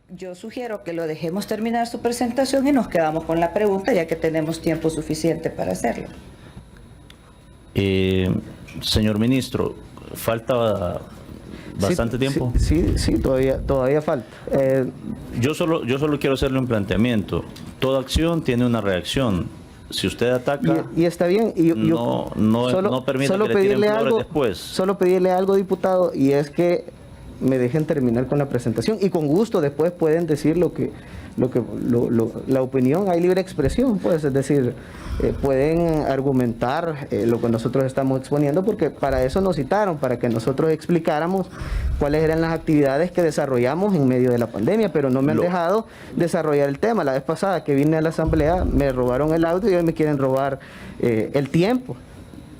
Yo sugiero que lo dejemos terminar su presentación y nos quedamos con la pregunta, ya que tenemos tiempo suficiente para hacerlo. Señor ministro, falta bastante tiempo. Sí, todavía falta. Yo solo quiero hacerle un planteamiento. Toda acción tiene una reacción. Si usted ataca, y está bien, no permita que le tiren flores después. Solo pedirle algo, diputado, y es que me dejen terminar con la presentación, y con gusto después pueden decir la opinión. Hay libre expresión, pues, es decir, pueden argumentar lo que nosotros estamos exponiendo, porque para eso nos citaron, para que nosotros explicáramos cuáles eran las actividades que desarrollamos en medio de la pandemia, pero no me han dejado desarrollar el tema. La vez pasada que vine a la asamblea me robaron el audio y hoy me quieren robar el tiempo.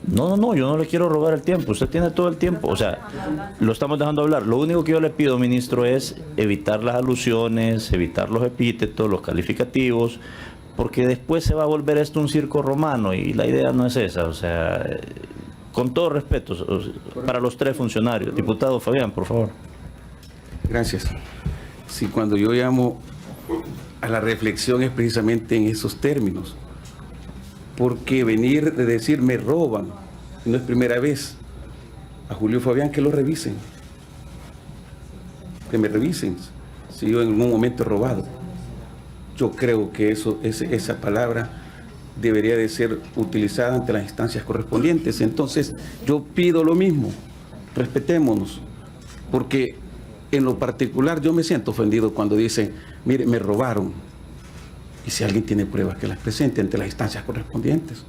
No, yo no le quiero robar el tiempo. Usted tiene todo el tiempo. O sea, lo estamos dejando hablar. Lo único que yo le pido, ministro, es evitar las alusiones, evitar los epítetos, los calificativos, porque después se va a volver esto un circo romano y la idea no es esa. O sea, con todo respeto para los tres funcionarios. Diputado Fabián, por favor. Gracias. Sí, cuando yo llamo a la reflexión es precisamente en esos términos. Porque venir de decir me roban, no es primera vez. A Julio Fabián que lo revisen. Que me revisen si yo en algún momento he robado. Yo creo que esa palabra debería de ser utilizada ante las instancias correspondientes. Entonces yo pido lo mismo, respetémonos, porque en lo particular yo me siento ofendido cuando dicen, mire, me robaron. Y si alguien tiene pruebas, que las presente ante las instancias correspondientes.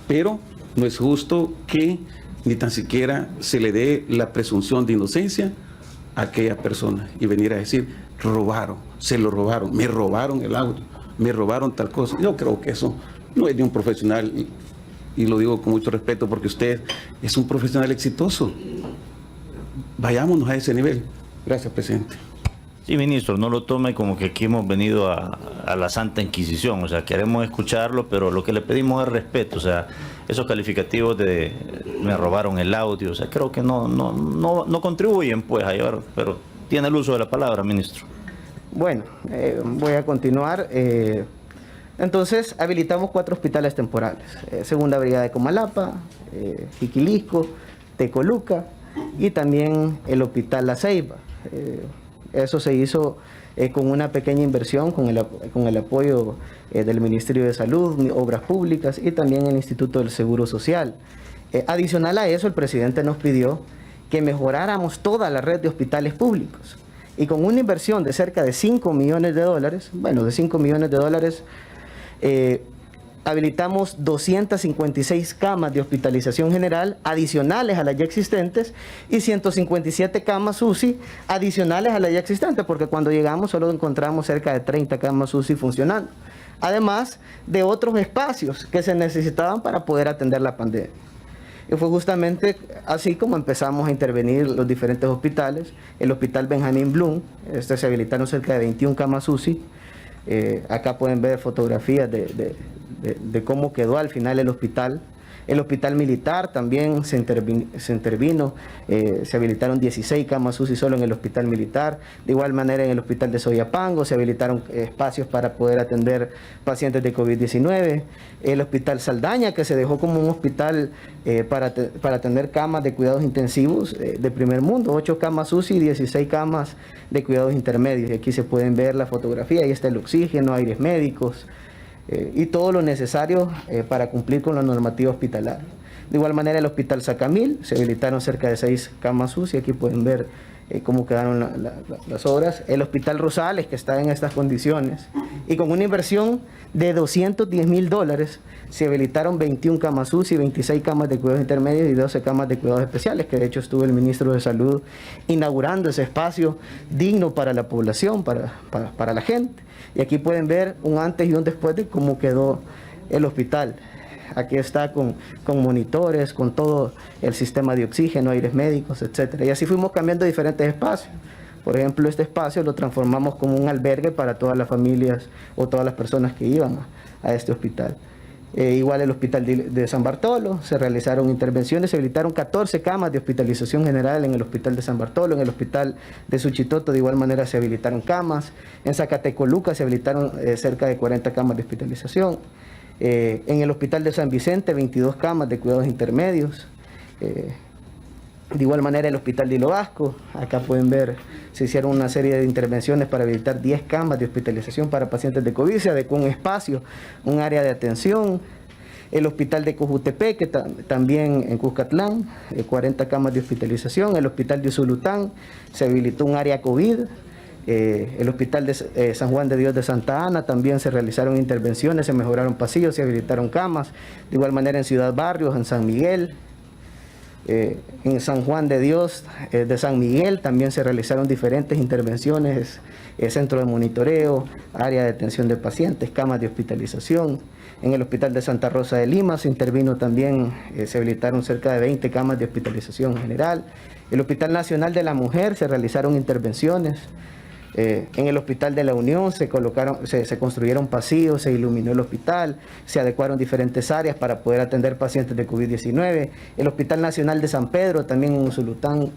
Pero no es justo que ni tan siquiera se le dé la presunción de inocencia a aquella persona y venir a decir, robaron, se lo robaron, me robaron el auto, me robaron tal cosa. Yo creo que eso no es de un profesional, y lo digo con mucho respeto porque usted es un profesional exitoso. Vayámonos a ese nivel. Gracias, presidente. Sí, ministro, no lo tome como que aquí hemos venido a la Santa Inquisición. O sea, queremos escucharlo, pero lo que le pedimos es respeto. O sea, esos calificativos de me robaron el audio, o sea, creo que no contribuyen pues a llevar, pero tiene el uso de la palabra, ministro. Bueno, voy a continuar. Entonces, habilitamos 4 hospitales temporales. Segunda Brigada de Comalapa, Jiquilisco, Tecoluca y también el Hospital La Ceiba. Eso se hizo con una pequeña inversión, con el apoyo del Ministerio de Salud, Obras Públicas y también el Instituto del Seguro Social. Adicional a eso, el presidente nos pidió que mejoráramos toda la red de hospitales públicos. Y con una inversión de cerca de $5 millones, habilitamos 256 camas de hospitalización general adicionales a las ya existentes y 157 camas UCI adicionales a las ya existentes, porque cuando llegamos solo encontramos cerca de 30 camas UCI funcionando, además de otros espacios que se necesitaban para poder atender la pandemia. Y fue justamente así como empezamos a intervenir los diferentes hospitales. El Hospital Benjamín Blum, se habilitaron cerca de 21 camas UCI. Acá pueden ver fotografías de cómo quedó al final el hospital. El Hospital Militar también se intervino, se habilitaron 16 camas UCI solo en el Hospital Militar. De igual manera en el Hospital de Soyapango se habilitaron espacios para poder atender pacientes de COVID-19. El Hospital Saldaña, que se dejó como un hospital para atender camas de cuidados intensivos de primer mundo, 8 camas UCI y 16 camas de cuidados intermedios. Y aquí se pueden ver la fotografía, ahí está el oxígeno, aires médicos, y todo lo necesario para cumplir con la normativa hospitalaria. De igual manera el Hospital Sacamil, se habilitaron cerca de 6 camas UCI, aquí pueden ver cómo quedaron las obras. El Hospital Rosales, que está en estas condiciones, y con una inversión de $210,000, se habilitaron 21 camas UCI, 26 camas de cuidados intermedios y 12 camas de cuidados especiales, que de hecho estuvo el ministro de Salud inaugurando ese espacio digno para la población, para la gente. Y aquí pueden ver un antes y un después de cómo quedó el hospital. Aquí está con monitores, con todo el sistema de oxígeno, aires médicos, etc. Y así fuimos cambiando diferentes espacios. Por ejemplo, este espacio lo transformamos como un albergue para todas las familias o todas las personas que iban a este hospital. Igual el hospital de San Bartolo, se realizaron intervenciones, se habilitaron 14 camas de hospitalización general en el hospital de San Bartolo, en el hospital de Suchitoto de igual manera se habilitaron camas, en Zacatecoluca se habilitaron cerca de 40 camas de hospitalización, en el hospital de San Vicente 22 camas de cuidados intermedios, de igual manera el hospital de Hilo Vasco, acá pueden ver, se hicieron una serie de intervenciones para habilitar 10 camas de hospitalización para pacientes de COVID, se adecuó un espacio, un área de atención. El hospital de Cojutepeque, también en Cuscatlán, 40 camas de hospitalización. El hospital de Usulután, se habilitó un área COVID. El hospital de San Juan de Dios de Santa Ana, también se realizaron intervenciones, se mejoraron pasillos, se habilitaron camas. De igual manera en Ciudad Barrios, en San Miguel. En San Juan de Dios de San Miguel también se realizaron diferentes intervenciones, centro de monitoreo, área de atención de pacientes, camas de hospitalización. En el hospital de Santa Rosa de Lima se intervino también, se habilitaron cerca de 20 camas de hospitalización general. El Hospital Nacional de la Mujer se realizaron intervenciones. En el Hospital de la Unión se construyeron pasillos, se iluminó el hospital, se adecuaron diferentes áreas para poder atender pacientes de COVID-19. El Hospital Nacional de San Pedro, también en Usulután,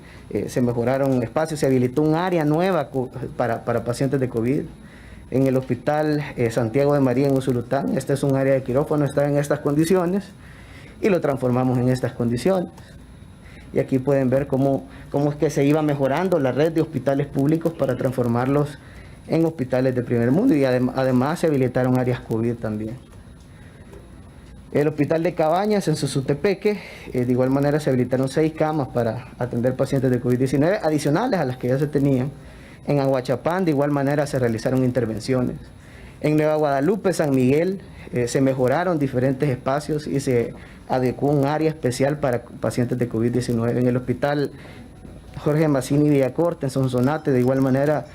se mejoraron espacios, se habilitó un área nueva para pacientes de COVID. En el Hospital Santiago de María en Usulután, este es un área de quirófano, está en estas condiciones y lo transformamos en estas condiciones. Y aquí pueden ver cómo es que se iba mejorando la red de hospitales públicos para transformarlos en hospitales de primer mundo, y además se habilitaron áreas COVID también. El hospital de Cabañas en Susutepeque, de igual manera se habilitaron 6 camas para atender pacientes de COVID-19 adicionales a las que ya se tenían. En Aguachapán de igual manera se realizaron intervenciones. En Nueva Guadalupe, San Miguel, se mejoraron diferentes espacios y se adecuó un área especial para pacientes de COVID-19. En el hospital Jorge Mazzini Villacorta, en Sonsonate, de igual manera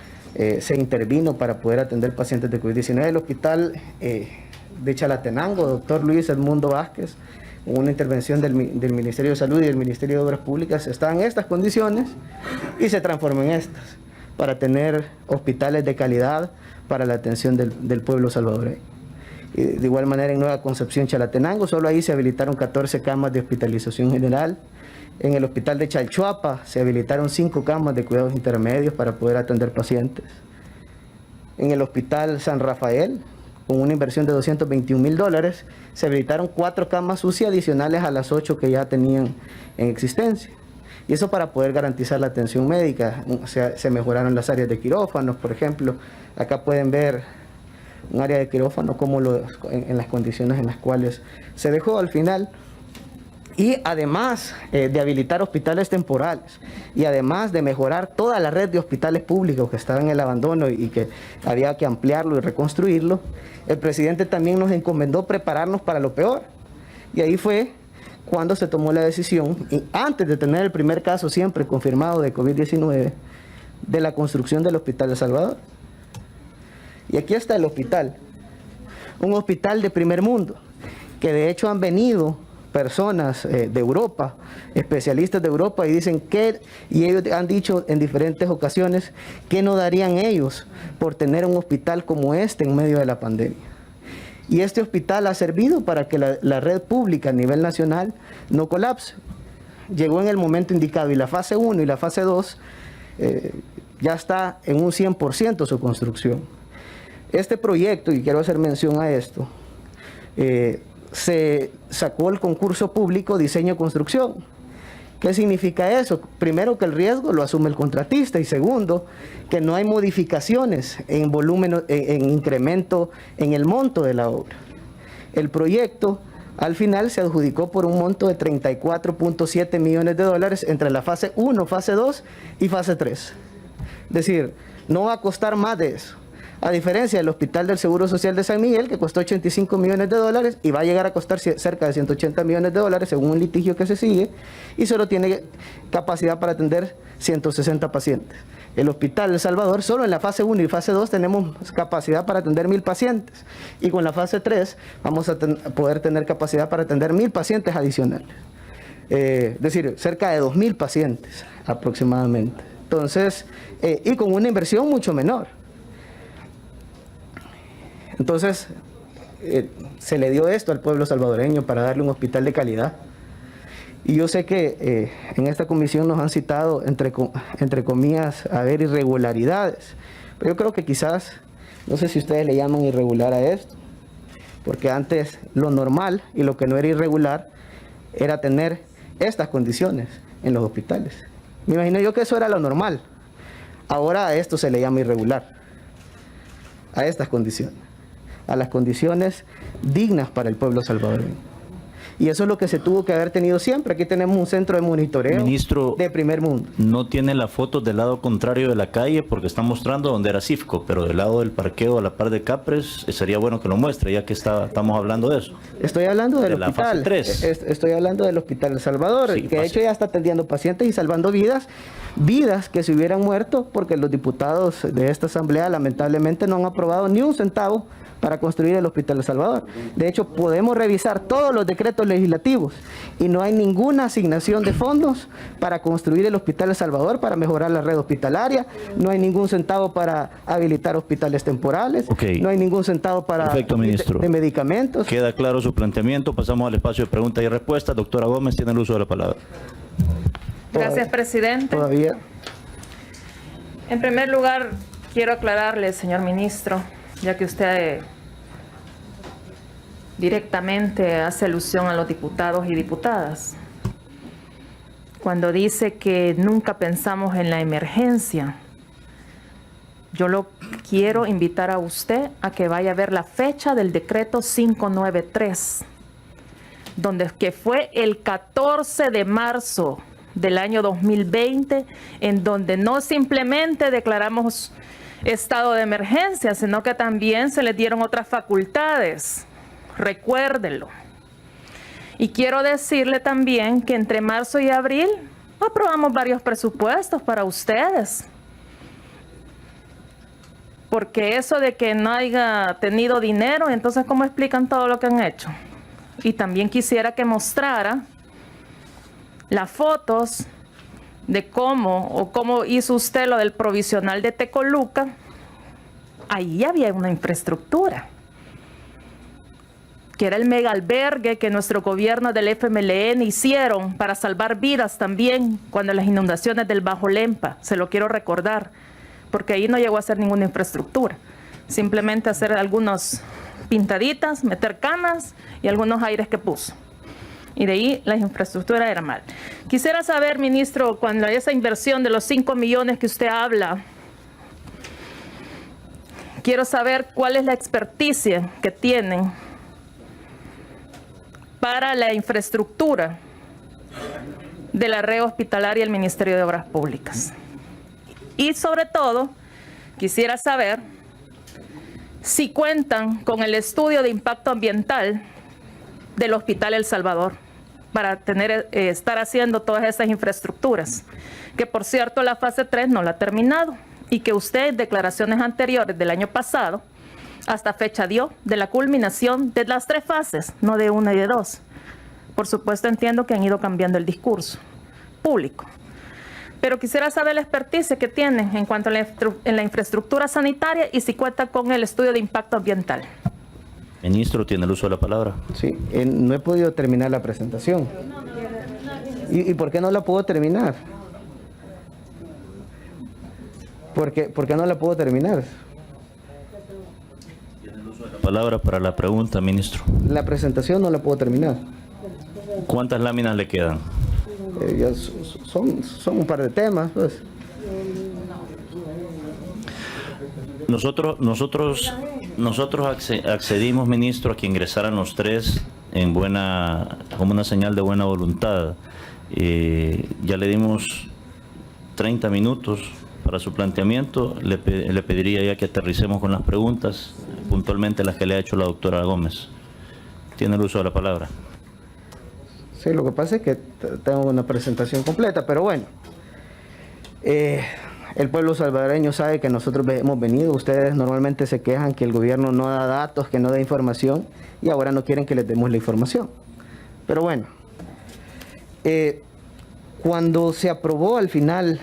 se intervino para poder atender pacientes de COVID-19. El hospital de Chalatenango, doctor Luis Edmundo Vázquez, una intervención del Ministerio de Salud y del Ministerio de Obras Públicas, está en estas condiciones y se transformó en estas, para tener hospitales de calidad para la atención del pueblo salvadoreño. De igual manera en Nueva Concepción, Chalatenango, solo ahí se habilitaron 14 camas de hospitalización general. En el hospital de Chalchuapa se habilitaron 5 camas de cuidados intermedios para poder atender pacientes. En el hospital San Rafael, con una inversión de $221,000, se habilitaron 4 camas UCI adicionales a las 8 que ya tenían en existencia. Y eso para poder garantizar la atención médica. Se mejoraron las áreas de quirófanos, por ejemplo. Acá pueden ver un área de quirófano como en las condiciones en las cuales se dejó al final. Y además de habilitar hospitales temporales y además de mejorar toda la red de hospitales públicos que estaban en el abandono y que había que ampliarlo y reconstruirlo, el presidente también nos encomendó prepararnos para lo peor. Y ahí fue cuando se tomó la decisión, y antes de tener el primer caso siempre confirmado de COVID-19, de la construcción del Hospital de Salvador. Y aquí está el hospital, un hospital de primer mundo, que de hecho han venido personas de Europa, especialistas de Europa, y dicen y ellos han dicho en diferentes ocasiones que no darían ellos por tener un hospital como este en medio de la pandemia. Y este hospital ha servido para que la red pública a nivel nacional no colapse. Llegó en el momento indicado y la fase 1 y la fase 2 ya está en un 100% su construcción. Este proyecto, y quiero hacer mención a esto, se sacó el concurso público diseño-construcción. ¿Qué significa eso? Primero, que el riesgo lo asume el contratista, y segundo, que no hay modificaciones en volumen, en incremento en el monto de la obra. El proyecto al final se adjudicó por un monto de $34.7 millones entre la fase 1, fase 2 y fase 3. Es decir, no va a costar más de eso. A diferencia del Hospital del Seguro Social de San Miguel, que costó $85 millones y va a llegar a costar cerca de $180 millones según un litigio que se sigue, y solo tiene capacidad para atender 160 pacientes. El Hospital El Salvador, solo en la fase 1 y fase 2 tenemos capacidad para atender 1,000 pacientes, y con la fase 3 vamos a poder tener capacidad para atender 1,000 pacientes adicionales. Es decir, cerca de 2,000 pacientes aproximadamente. Entonces, y con una inversión mucho menor. Entonces, se le dio esto al pueblo salvadoreño para darle un hospital de calidad. Y yo sé que en esta comisión nos han citado, entre comillas, haber irregularidades. Pero yo creo que quizás, no sé si ustedes le llaman irregular a esto, porque antes lo normal y lo que no era irregular era tener estas condiciones en los hospitales. Me imagino yo que eso era lo normal. Ahora a esto se le llama irregular, a estas condiciones, a las condiciones dignas para el pueblo salvadoreño. Y eso es lo que se tuvo que haber tenido siempre. Aquí tenemos un centro de monitoreo, Ministro, de primer mundo. no tiene la foto del lado contrario de la calle porque está mostrando donde era Cifco, pero del lado del parqueo a la par de Capres sería bueno que lo muestre, ya que estamos hablando de eso. Estoy hablando del De la hospital. fase 3. Estoy hablando del Hospital El Salvador, Sí, que de hecho ya está atendiendo pacientes y salvando vidas que se hubieran muerto porque los diputados de esta asamblea lamentablemente no han aprobado ni un centavo para construir el Hospital El Salvador. De hecho, podemos revisar todos los decretos legislativos y no hay ninguna asignación de fondos para construir el Hospital El Salvador, para mejorar la red hospitalaria, no hay ningún centavo para habilitar hospitales temporales, no hay ningún centavo para Perfecto, ministro. de medicamentos. Queda claro su planteamiento. Pasamos al espacio de preguntas y respuestas. Doctora Gómez, tiene el uso de la palabra. Gracias, presidente. Todavía. En primer lugar, quiero aclararle, señor ministro, ya que usted directamente hace alusión a los diputados y diputadas, cuando dice que nunca pensamos en la emergencia. Yo lo quiero invitar a usted a que vaya a ver la fecha del decreto 593, que fue el 14 de marzo del año 2020, en donde no simplemente declaramos estado de emergencia, sino que también se les dieron otras facultades. Recuérdelo. Y quiero decirle también que entre marzo y abril aprobamos varios presupuestos para ustedes. Porque eso de que no haya tenido dinero, entonces ¿cómo explican todo lo que han hecho? Y también quisiera que mostrara las fotos de cómo hizo usted lo del provisional de Tecoluca. Ahí había una infraestructura, que era el mega albergue que nuestro gobierno del FMLN hicieron para salvar vidas también cuando las inundaciones del Bajo Lempa, se lo quiero recordar, porque ahí no llegó a hacer ninguna infraestructura, simplemente hacer algunas pintaditas, meter camas y algunos aires que puso. Y de ahí la infraestructura era mal. Quisiera saber, ministro, cuando esa inversión de los 5 millones que usted habla, quiero saber cuál es la experticia que tienen para la infraestructura de la red hospitalaria y el Ministerio de Obras Públicas. Y sobre todo, quisiera saber si cuentan con el estudio de impacto ambiental del Hospital El Salvador para estar haciendo todas esas infraestructuras, que por cierto la fase 3 no la ha terminado y que usted en declaraciones anteriores del año pasado hasta fecha dio de la culminación de las 3 fases, no de 1 y de 2. Por supuesto entiendo que han ido cambiando el discurso público, pero quisiera saber la expertise que tienen en cuanto a la infraestructura sanitaria y si cuenta con el estudio de impacto ambiental. Ministro, tiene el uso de la palabra. Sí, no he podido terminar la presentación. ¿Y por qué no la puedo terminar? ¿Por qué no la puedo terminar? La palabra para la pregunta, ministro. La presentación no la puedo terminar. ¿Cuántas láminas le quedan? Son un par de temas, pues. Nosotros accedimos, ministro, a que ingresaran los 3 como una señal de buena voluntad. Ya le dimos 30 minutos para su planteamiento. Le pediría ya que aterricemos con las preguntas, puntualmente las que le ha hecho la doctora Gómez. Tiene el uso de la palabra. Sí, lo que pasa es que tengo una presentación completa, pero bueno. El pueblo salvadoreño sabe que nosotros hemos venido. Ustedes normalmente se quejan que el gobierno no da datos, que no da información, y ahora no quieren que les demos la información. Pero bueno, cuando se aprobó al final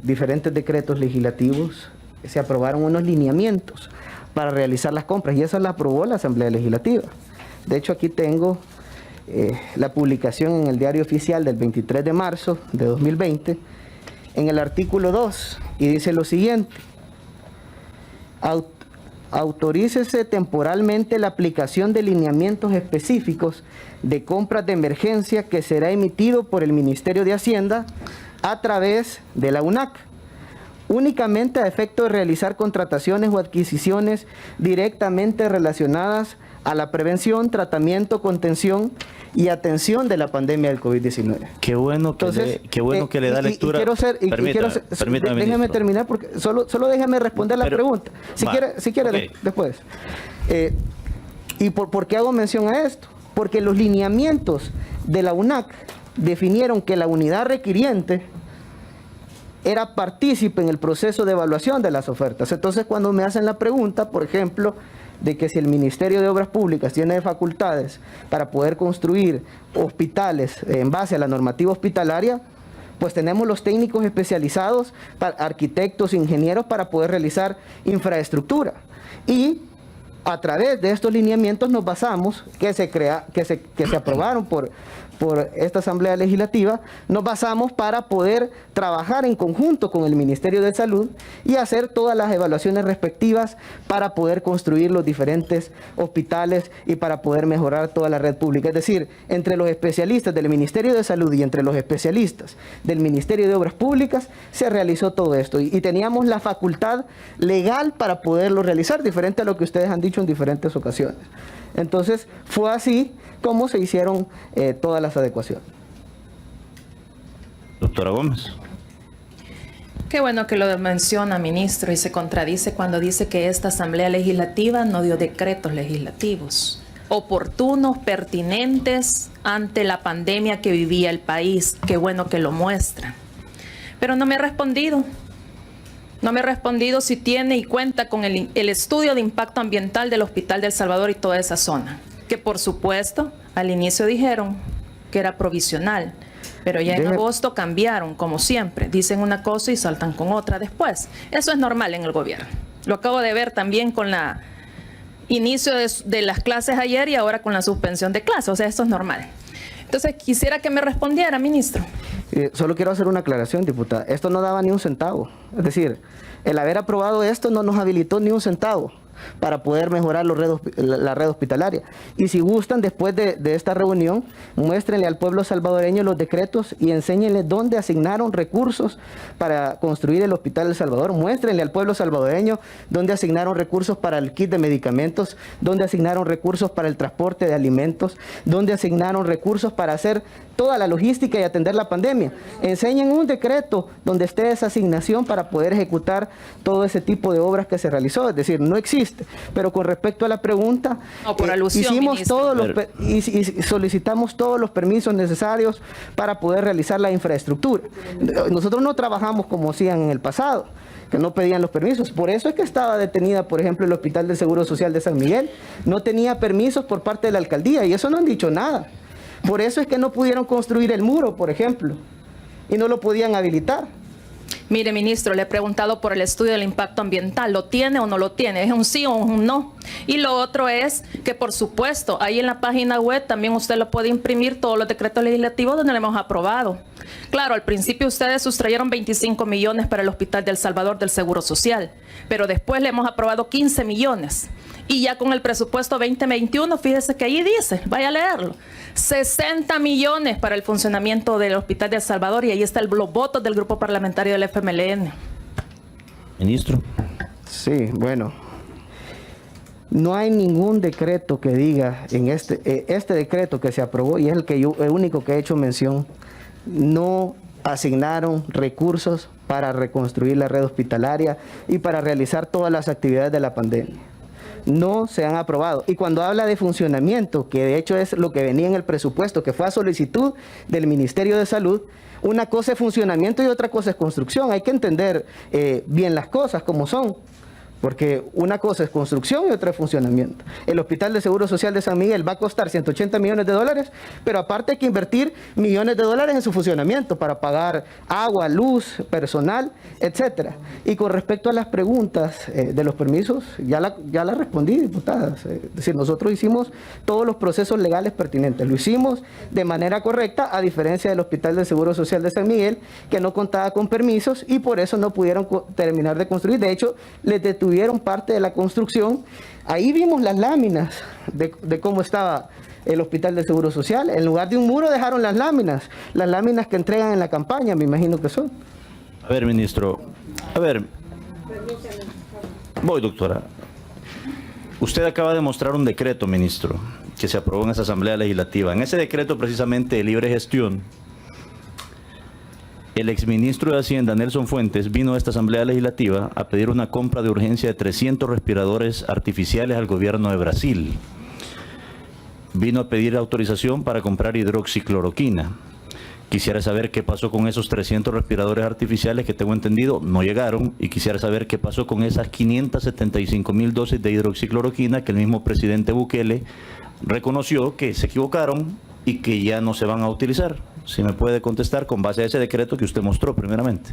diferentes decretos legislativos, se aprobaron unos lineamientos para realizar las compras, y esa la aprobó la Asamblea Legislativa. De hecho, aquí tengo la publicación en el Diario Oficial del 23 de marzo de 2020, en el artículo 2, y dice lo siguiente: autorícese temporalmente la aplicación de lineamientos específicos de compras de emergencia que será emitido por el Ministerio de Hacienda a través de la UNAC, únicamente a efecto de realizar contrataciones o adquisiciones directamente relacionadas a la prevención, tratamiento, contención y atención de la pandemia del COVID-19. Qué bueno que, Entonces, qué bueno que le da lectura. Permítame, déjeme ministro. terminar, porque solo déjame responder la pregunta. Si quiere okay. Después. ¿Y por qué hago mención a esto? Porque los lineamientos de la UNAC definieron que la unidad requiriente era partícipe en el proceso de evaluación de las ofertas. Entonces, cuando me hacen la pregunta, por ejemplo, de que si el Ministerio de Obras Públicas tiene facultades para poder construir hospitales en base a la normativa hospitalaria, pues tenemos los técnicos especializados, arquitectos, ingenieros, para poder realizar infraestructura. Y a través de estos lineamientos nos basamos, que se aprobaron por esta Asamblea Legislativa, nos basamos para poder trabajar en conjunto con el Ministerio de Salud y hacer todas las evaluaciones respectivas para poder construir los diferentes hospitales y para poder mejorar toda la red pública. Es decir, entre los especialistas del Ministerio de Salud y entre los especialistas del Ministerio de Obras Públicas se realizó todo esto y teníamos la facultad legal para poderlo realizar, diferente a lo que ustedes han dicho en diferentes ocasiones. Entonces, fue así como se hicieron todas las adecuaciones. Doctora Gómez. Qué bueno que lo menciona, ministro, y se contradice cuando dice que esta Asamblea Legislativa no dio decretos legislativos oportunos, pertinentes ante la pandemia que vivía el país. Qué bueno que lo muestra. Pero no me ha respondido. No me ha respondido si tiene y cuenta con el estudio de impacto ambiental del Hospital del Salvador y toda esa zona. Que por supuesto, al inicio dijeron que era provisional, pero ya en agosto cambiaron, como siempre. Dicen una cosa y saltan con otra después. Eso es normal en el gobierno. Lo acabo de ver también con la inicio de las clases ayer y ahora con la suspensión de clases. O sea, esto es normal. Entonces, quisiera que me respondiera, ministro. Solo quiero hacer una aclaración, diputada. Esto no daba ni un centavo. Es decir, el haber aprobado esto no nos habilitó ni un centavo para poder mejorar la red hospitalaria. Y si gustan, después de esta reunión, muéstrenle al pueblo salvadoreño los decretos y enséñenle dónde asignaron recursos para construir el Hospital del Salvador. Muéstrenle al pueblo salvadoreño dónde asignaron recursos para el kit de medicamentos, dónde asignaron recursos para el transporte de alimentos, dónde asignaron recursos para hacer toda la logística y atender la pandemia. Enseñen un decreto donde esté esa asignación para poder ejecutar todo ese tipo de obras que se realizó. Es decir, no existe. Pero con respecto a la pregunta, no, por alusión, hicimos y solicitamos todos los permisos necesarios para poder realizar la infraestructura. Nosotros no trabajamos como hacían en el pasado, que no pedían los permisos. Por eso es que estaba detenida, por ejemplo, el Hospital del Seguro Social de San Miguel. No tenía permisos por parte de la alcaldía y eso no han dicho nada. Por eso es que no pudieron construir el muro, por ejemplo, y no lo podían habilitar. Mire, ministro, le he preguntado por el estudio del impacto ambiental. ¿Lo tiene o no lo tiene? ¿Es un sí o un no? Y lo otro es que, por supuesto, ahí en la página web también usted lo puede imprimir, todos los decretos legislativos donde lo hemos aprobado. Claro, al principio ustedes sustrayeron 25 millones para el Hospital del Salvador del Seguro Social, pero después le hemos aprobado 15 millones. Y ya con el presupuesto 2021, fíjese que ahí dice, vaya a leerlo, 60 millones para el funcionamiento del Hospital de El Salvador, y ahí están los votos del grupo parlamentario del FMLN. Ministro. Sí, bueno, no hay ningún decreto que diga en este decreto que se aprobó, y es el único que he hecho mención, no asignaron recursos para reconstruir la red hospitalaria y para realizar todas las actividades de la pandemia. No se han aprobado. Y cuando habla de funcionamiento, que de hecho es lo que venía en el presupuesto, que fue a solicitud del Ministerio de Salud, una cosa es funcionamiento y otra cosa es construcción. Hay que entender bien las cosas como son. porque una cosa es construcción y otra es funcionamiento. El Hospital de Seguro Social de San Miguel va a costar 180 millones de dólares, pero aparte hay que invertir millones de dólares en su funcionamiento para pagar agua, luz, personal, etcétera. Y con respecto a las preguntas de los permisos, ya la respondí, diputadas. Es decir, nosotros hicimos todos los procesos legales pertinentes. Lo hicimos de manera correcta, a diferencia del Hospital de Seguro Social de San Miguel, que no contaba con permisos y por eso no pudieron terminar de construir. De hecho, les detuvieron parte de la construcción. Ahí vimos las láminas de cómo estaba el Hospital de Seguro Social. En lugar de un muro dejaron las láminas que entregan en la campaña, me imagino que son. A ver, ministro, a ver, voy, doctora. Usted acaba de mostrar un decreto, ministro, que se aprobó en esa Asamblea Legislativa. En ese decreto, precisamente, de libre gestión, el exministro de Hacienda, Nelson Fuentes, vino a esta Asamblea Legislativa a pedir una compra de urgencia de 300 respiradores artificiales al gobierno de Brasil. Vino a pedir autorización para comprar hidroxicloroquina. Quisiera saber qué pasó con esos 300 respiradores artificiales que tengo entendido no llegaron, y quisiera saber qué pasó con esas 575,000 dosis de hidroxicloroquina que el mismo presidente Bukele reconoció que se equivocaron y que ya no se van a utilizar. Si me puede contestar con base a ese decreto que usted mostró primeramente.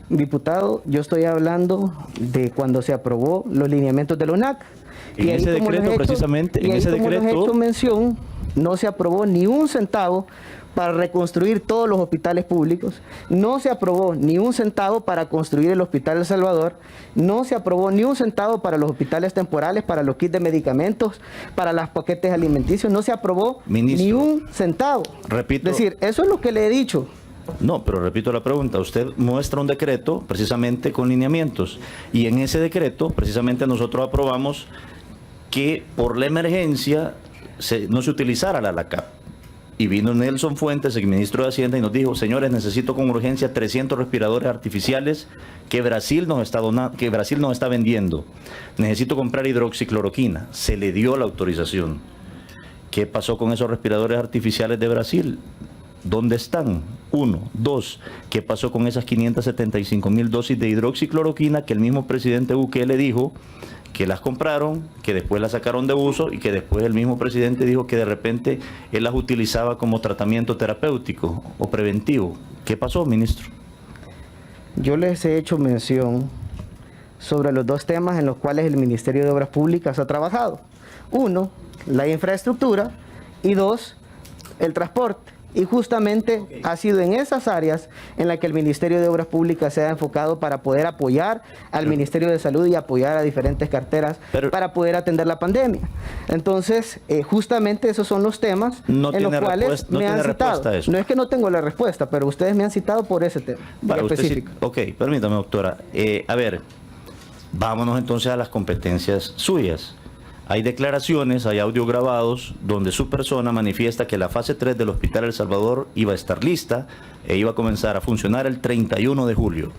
Diputado, yo estoy hablando de cuando se aprobó los lineamientos de la UNAC. En ese decreto, precisamente, en ese decreto, les he hecho mención, no se aprobó ni un centavo para reconstruir todos los hospitales públicos, no se aprobó ni un centavo para construir el Hospital El Salvador, no se aprobó ni un centavo para los hospitales temporales, para los kits de medicamentos, para los paquetes alimenticios, no se aprobó ni un centavo. Repito. Es decir, eso es lo que le he dicho. No, pero repito la pregunta. Usted muestra un decreto precisamente con lineamientos, y en ese decreto precisamente nosotros aprobamos que por la emergencia no se utilizara la LACAP. Y vino Nelson Fuentes, el ministro de Hacienda, y nos dijo: señores, necesito con urgencia 300 respiradores artificiales que Brasil nos está vendiendo. Necesito comprar hidroxicloroquina. Se le dio la autorización. ¿Qué pasó con esos respiradores artificiales de Brasil? ¿Dónde están? 1. 2. ¿Qué pasó con esas 575,000 dosis de hidroxicloroquina que el mismo presidente Bukele dijo que las compraron, que después las sacaron de uso, y que después el mismo presidente dijo que de repente él las utilizaba como tratamiento terapéutico o preventivo? ¿Qué pasó, ministro? Yo les he hecho mención sobre los dos temas en los cuales el Ministerio de Obras Públicas ha trabajado. 1, la infraestructura, y 2, el transporte. Y justamente ha sido en esas áreas en las que el Ministerio de Obras Públicas se ha enfocado para poder apoyar al Ministerio de Salud y apoyar a diferentes carteras para poder atender la pandemia. Entonces, justamente esos son los temas en los cuales me han citado. No es que no tengo la respuesta, pero ustedes me han citado por ese tema específico. Ok, permítame, doctora. A ver, vámonos entonces a las competencias suyas. Hay declaraciones, hay audio grabados donde su persona manifiesta que la fase 3 del Hospital El Salvador iba a estar lista e iba a comenzar a funcionar el 31 de julio.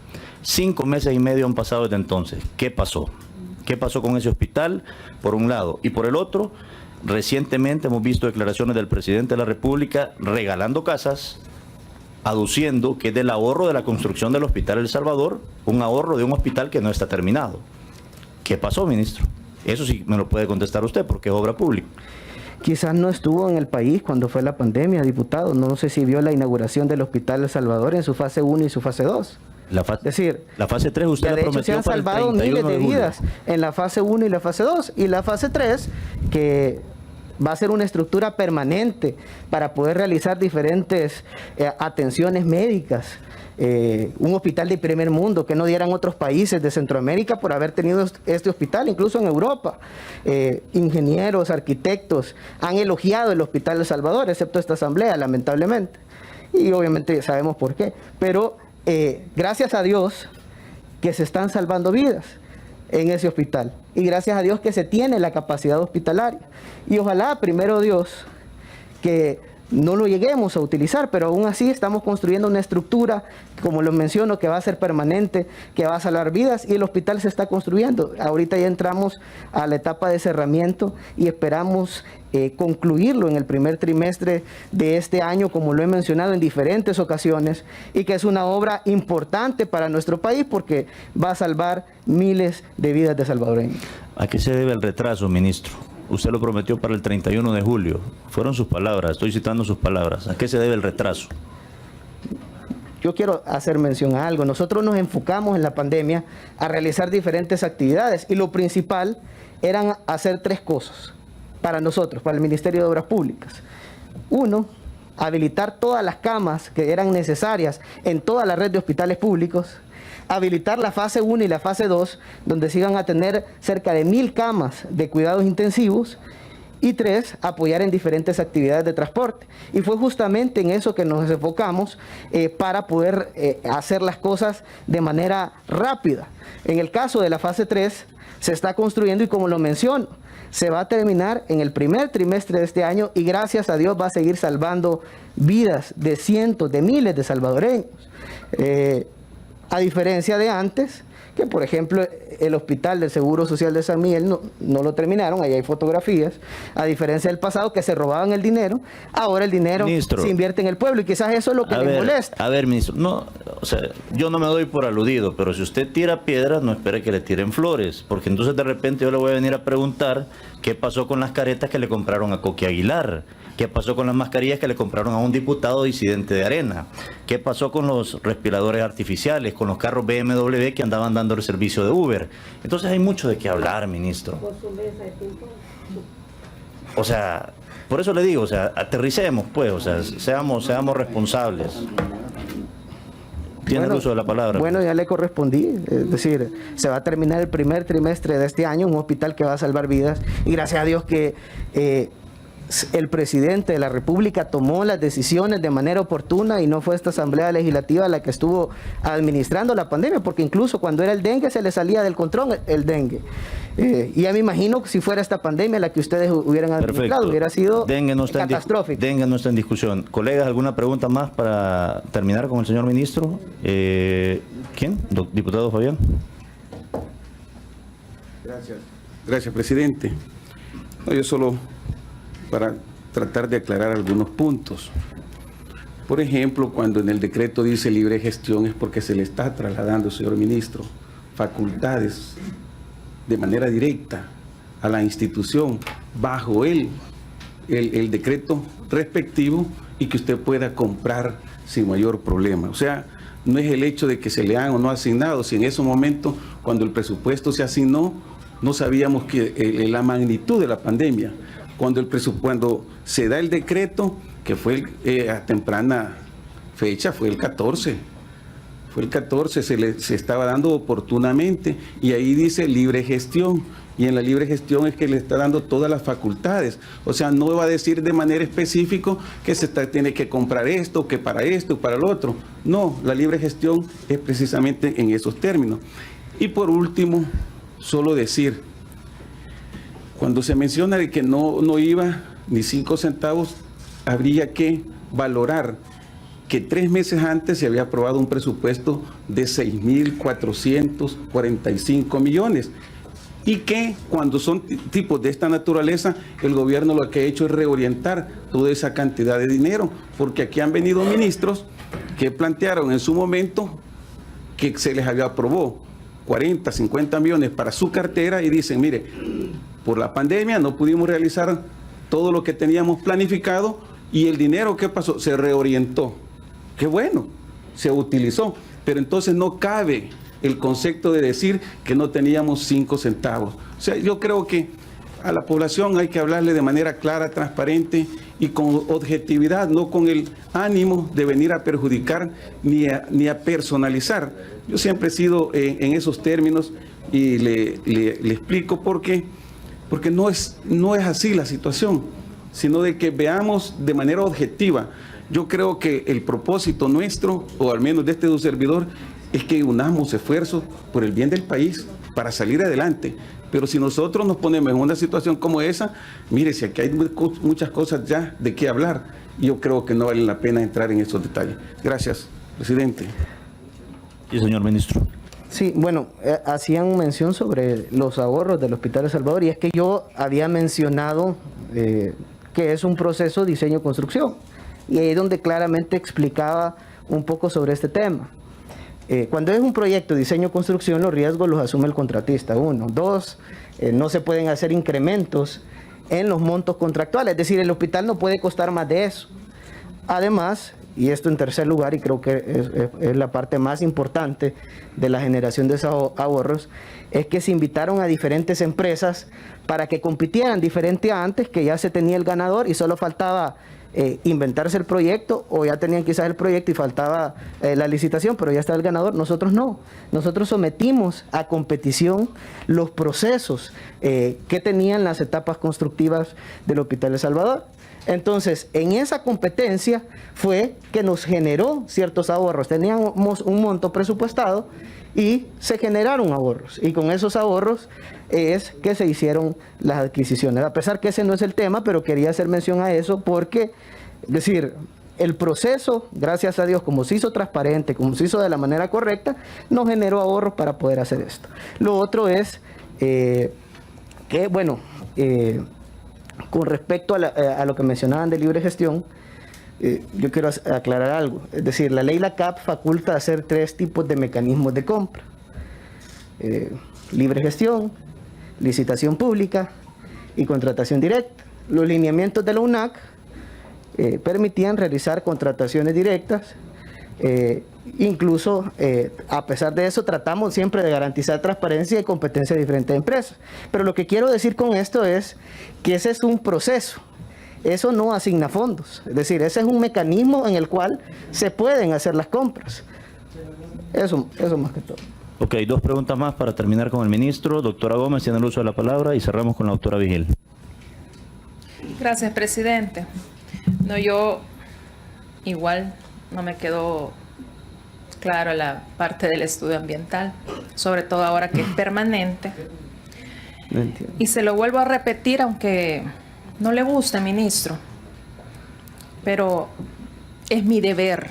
5 meses y medio han pasado desde entonces. ¿Qué pasó? ¿Qué pasó con ese hospital, por un lado? Y por el otro, recientemente hemos visto declaraciones del presidente de la República regalando casas, aduciendo que es del ahorro de la construcción del Hospital El Salvador, un ahorro de un hospital que no está terminado. ¿Qué pasó, ministro? Eso sí me lo puede contestar usted, porque es obra pública. Quizás no estuvo en el país cuando fue la pandemia, diputado. No sé si vio la inauguración del Hospital El Salvador en su fase 1 y su fase 2. Es decir, la fase 3 usted la prometió. Se han salvado miles de vidas en la fase 1 y la fase 2. Y la fase 3, que va a ser una estructura permanente para poder realizar diferentes atenciones médicas. Un hospital de primer mundo que no dieran otros países de Centroamérica por haber tenido este hospital, incluso en Europa. Ingenieros, arquitectos han elogiado el Hospital El Salvador, excepto esta asamblea, lamentablemente. Y obviamente sabemos por qué. Pero gracias a Dios que se están salvando vidas en ese hospital. Y gracias a Dios que se tiene la capacidad hospitalaria. Y ojalá, primero Dios, que no lo lleguemos a utilizar, pero aún así estamos construyendo una estructura, como lo menciono, que va a ser permanente, que va a salvar vidas, y el hospital se está construyendo. Ahorita ya entramos a la etapa de cerramiento y esperamos concluirlo en el primer trimestre de este año, como lo he mencionado en diferentes ocasiones, y que es una obra importante para nuestro país porque va a salvar miles de vidas de salvadoreños. ¿A qué se debe el retraso, ministro? Usted lo prometió para el 31 de julio. Fueron sus palabras, estoy citando sus palabras. ¿A qué se debe el retraso? Yo quiero hacer mención a algo. Nosotros nos enfocamos en la pandemia a realizar diferentes actividades y lo principal eran hacer 3 cosas para nosotros, para el Ministerio de Obras Públicas. 1, habilitar todas las camas que eran necesarias en toda la red de hospitales públicos, habilitar la fase 1 y la fase 2, donde se iban a tener cerca de 1000 camas de cuidados intensivos, y 3, apoyar en diferentes actividades de transporte. Y fue justamente en eso que nos enfocamos para poder hacer las cosas de manera rápida. En el caso de la fase 3, se está construyendo y, como lo menciono, se va a terminar en el primer trimestre de este año y gracias a Dios va a seguir salvando vidas de cientos de miles de salvadoreños. A diferencia de antes, que por ejemplo el Hospital del Seguro Social de San Miguel no lo terminaron, ahí hay fotografías, a diferencia del pasado que se robaban el dinero, ahora el dinero Ministro, se invierte en el pueblo y quizás eso es lo que le molesta. A ver, ministro, no, o sea, yo no me doy por aludido, pero si usted tira piedras, no espere que le tiren flores, porque entonces de repente yo le voy a venir a preguntar qué pasó con las caretas que le compraron a Coqui Aguilar, qué pasó con las mascarillas que le compraron a un diputado disidente de Arena, qué pasó con los respiradores artificiales, con los carros BMW que andaban dando el servicio de Uber. Entonces hay mucho de qué hablar, ministro. O sea, por eso le digo, o sea, aterricemos pues, o sea, seamos responsables. Tiene el uso de la palabra. Bueno, ya le correspondí, es decir, se va a terminar el primer trimestre de este año, un hospital que va a salvar vidas, y gracias a Dios que el presidente de la República tomó las decisiones de manera oportuna y no fue esta Asamblea Legislativa la que estuvo administrando la pandemia, porque incluso cuando era el dengue se le salía del control el dengue. Y ya me imagino que si fuera esta pandemia la que ustedes hubieran administrado, perfecto, hubiera sido catastrófico. Dengue no está en discusión. Colegas, ¿alguna pregunta más para terminar con el señor ministro? ¿Quién? Diputado Fabián. Gracias, presidente. No, yo solo para tratar de aclarar algunos puntos. Por ejemplo, cuando en el decreto dice libre gestión es porque se le está trasladando, señor ministro, facultades de manera directa a la institución bajo el decreto respectivo y que usted pueda comprar sin mayor problema. O sea, no es el hecho de que se le han o no asignado, si en ese momento, cuando el presupuesto se asignó, no sabíamos que la magnitud de la pandemia. Cuando se da el decreto, que fue a temprana fecha, fue el 14. Fue el 14, se estaba dando oportunamente y ahí dice libre gestión. Y en la libre gestión es que le está dando todas las facultades. O sea, no va a decir de manera específica que tiene que comprar esto, que para esto, para lo otro. No, la libre gestión es precisamente en esos términos. Y por último, solo decir, cuando se menciona de que no iba ni 5 centavos, habría que valorar que 3 meses antes se había aprobado un presupuesto de 6.445 millones y que cuando son tipos de esta naturaleza, el gobierno lo que ha hecho es reorientar toda esa cantidad de dinero, porque aquí han venido ministros que plantearon en su momento que se les había aprobado 40, 50 millones para su cartera y dicen, mire, por la pandemia no pudimos realizar todo lo que teníamos planificado y el dinero, ¿qué pasó? Se reorientó. Qué bueno, se utilizó, pero entonces no cabe el concepto de decir que no teníamos 5 centavos. O sea, yo creo que a la población hay que hablarle de manera clara, transparente y con objetividad, no con el ánimo de venir a perjudicar ni a personalizar. Yo siempre he sido en esos términos y le explico por qué. Porque no es así la situación, sino de que veamos de manera objetiva. Yo creo que el propósito nuestro, o al menos de este servidor, es que unamos esfuerzos por el bien del país para salir adelante. Pero si nosotros nos ponemos en una situación como esa, mire, si aquí hay muchas cosas ya de qué hablar, yo creo que no vale la pena entrar en esos detalles. Gracias, presidente. Sí, señor ministro. Sí, bueno, hacían mención sobre los ahorros del Hospital El Salvador, y es que yo había mencionado que es un proceso diseño-construcción, y ahí es donde claramente explicaba un poco sobre este tema. Cuando es un proyecto diseño-construcción, los riesgos los asume el contratista, 1. 2, no se pueden hacer incrementos en los montos contractuales, es decir, el hospital no puede costar más de eso. Además, y esto en tercer lugar, y creo que es la parte más importante de la generación de esos ahorros, es que se invitaron a diferentes empresas para que compitieran diferente a antes, que ya se tenía el ganador y solo faltaba inventarse el proyecto, o ya tenían quizás el proyecto y faltaba la licitación, pero ya está el ganador. Nosotros no. Nosotros sometimos a competición los procesos que tenían las etapas constructivas del Hospital El Salvador. Entonces, en esa competencia fue que nos generó ciertos ahorros. Teníamos un monto presupuestado y se generaron ahorros. Y con esos ahorros es que se hicieron las adquisiciones. A pesar que ese no es el tema, pero quería hacer mención a eso porque, es decir, el proceso, gracias a Dios, como se hizo transparente, como se hizo de la manera correcta, nos generó ahorros para poder hacer esto. Lo otro es que, bueno, con respecto a lo que mencionaban de libre gestión, yo quiero aclarar algo. Es decir, la ley LACAP faculta hacer 3 tipos de mecanismos de compra: libre gestión, licitación pública y contratación directa. Los lineamientos de la UNAC permitían realizar contrataciones directas. Incluso, a pesar de eso, tratamos siempre de garantizar transparencia y competencia de diferentes empresas. Pero lo que quiero decir con esto es que ese es un proceso. Eso no asigna fondos. Es decir, ese es un mecanismo en el cual se pueden hacer las compras. Eso más que todo. Ok, 2 preguntas más para terminar con el ministro. Doctora Gómez, tiene el uso de la palabra y cerramos con la doctora Vigil. Gracias, presidente. No, yo igual no me quedó claro la parte del estudio ambiental, sobre todo ahora que es permanente. No entiendo. Y se lo vuelvo a repetir, aunque no le guste, ministro, pero es mi deber,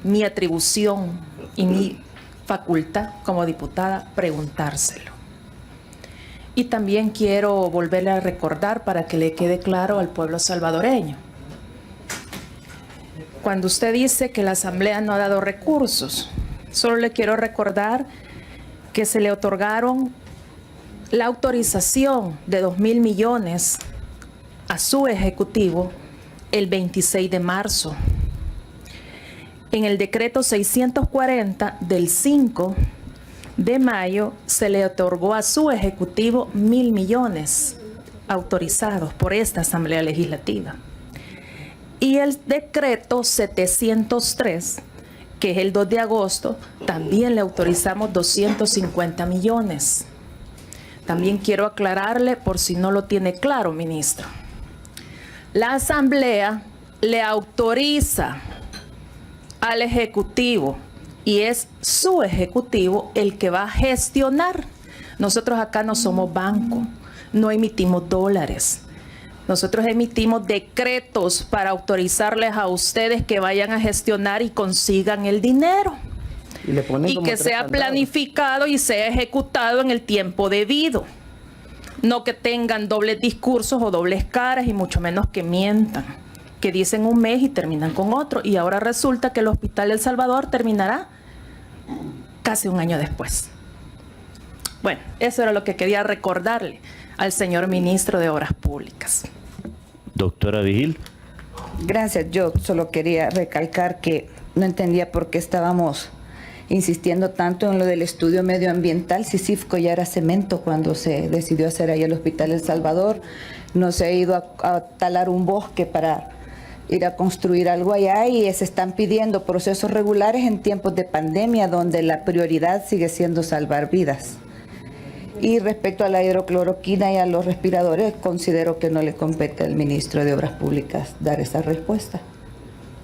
mi atribución y mi facultad como diputada preguntárselo. Y también quiero volverle a recordar para que le quede claro al pueblo salvadoreño. Cuando usted dice que la Asamblea no ha dado recursos, solo le quiero recordar que se le otorgaron la autorización de 2.000 millones a su ejecutivo el 26 de marzo. En el decreto 640 del 5 de mayo se le otorgó a su ejecutivo 1.000 millones autorizados por esta Asamblea Legislativa. Y el decreto 703, que es el 2 de agosto, también le autorizamos 250 millones. También quiero aclararle, por si no lo tiene claro, ministro. La Asamblea le autoriza al Ejecutivo y es su Ejecutivo el que va a gestionar. Nosotros acá no somos banco, no emitimos dólares. Nosotros emitimos decretos para autorizarles a ustedes que vayan a gestionar y consigan el dinero. Y que sea planificado y sea ejecutado en el tiempo debido. No que tengan dobles discursos o dobles caras y mucho menos que mientan. Que dicen un mes y terminan con otro. Y ahora resulta que el Hospital El Salvador terminará casi un año después. Bueno, eso era lo que quería recordarle al señor ministro de Obras Públicas. Doctora Vigil. Gracias. Yo solo quería recalcar que no entendía por qué estábamos insistiendo tanto en lo del estudio medioambiental, si CIFCO ya era cemento cuando se decidió hacer ahí el Hospital El Salvador. No se ha ido a talar un bosque para ir a construir algo allá y se están pidiendo procesos regulares en tiempos de pandemia donde la prioridad sigue siendo salvar vidas. Y respecto a la hidrocloroquina y a los respiradores, considero que no le compete al ministro de Obras Públicas dar esa respuesta.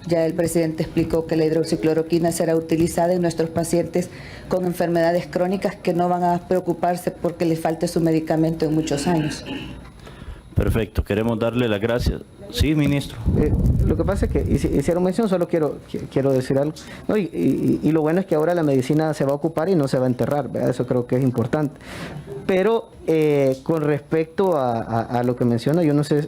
Ya el presidente explicó que la hidroxicloroquina será utilizada en nuestros pacientes con enfermedades crónicas que no van a preocuparse porque les falte su medicamento en muchos años. Perfecto, queremos darle las gracias. Sí, ministro. Lo que pasa es que hicieron mención, solo quiero decir algo. No, y lo bueno es que ahora la medicina se va a ocupar y no se va a enterrar, ¿verdad? Eso creo que es importante. Pero con respecto a lo que menciona, yo no sé,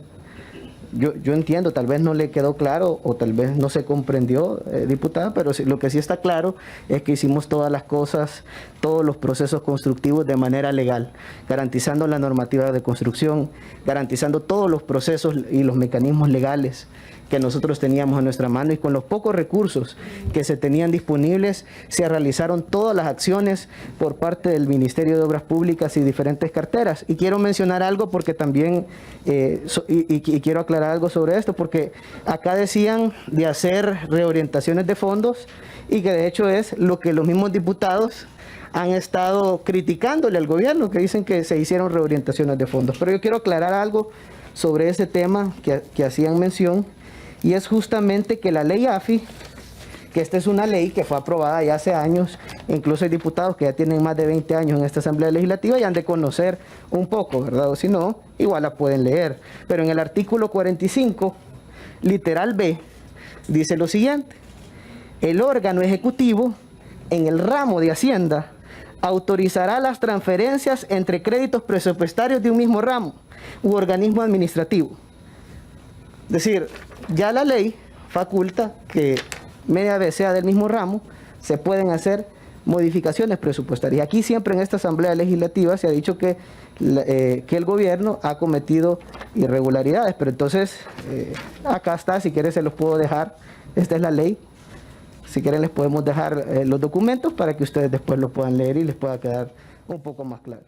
yo entiendo, tal vez no le quedó claro o tal vez no se comprendió, diputada, pero lo que sí está claro es que hicimos todas las cosas, todos los procesos constructivos de manera legal, garantizando la normativa de construcción, garantizando todos los procesos y los mecanismos legales que nosotros teníamos en nuestra mano, y con los pocos recursos que se tenían disponibles se realizaron todas las acciones por parte del Ministerio de Obras Públicas y diferentes carteras. Y quiero mencionar algo porque también, y quiero aclarar algo sobre esto, porque acá decían de hacer reorientaciones de fondos y que de hecho es lo que los mismos diputados han estado criticándole al gobierno, que dicen que se hicieron reorientaciones de fondos. Pero yo quiero aclarar algo sobre ese tema que hacían mención, y es justamente que la ley AFI, que esta es una ley que fue aprobada ya hace años, incluso hay diputados que ya tienen más de 20 años en esta Asamblea Legislativa y han de conocer un poco, ¿verdad? O si no, igual la pueden leer. Pero en el artículo 45, literal B, dice lo siguiente: el órgano ejecutivo en el ramo de Hacienda autorizará las transferencias entre créditos presupuestarios de un mismo ramo u organismo administrativo. Es decir, ya la ley faculta que media vez sea del mismo ramo, se pueden hacer modificaciones presupuestarias. Aquí siempre en esta Asamblea Legislativa se ha dicho que el gobierno ha cometido irregularidades, pero entonces acá está, si quieren se los puedo dejar, esta es la ley. Si quieren les podemos dejar los documentos para que ustedes después lo puedan leer y les pueda quedar un poco más claro.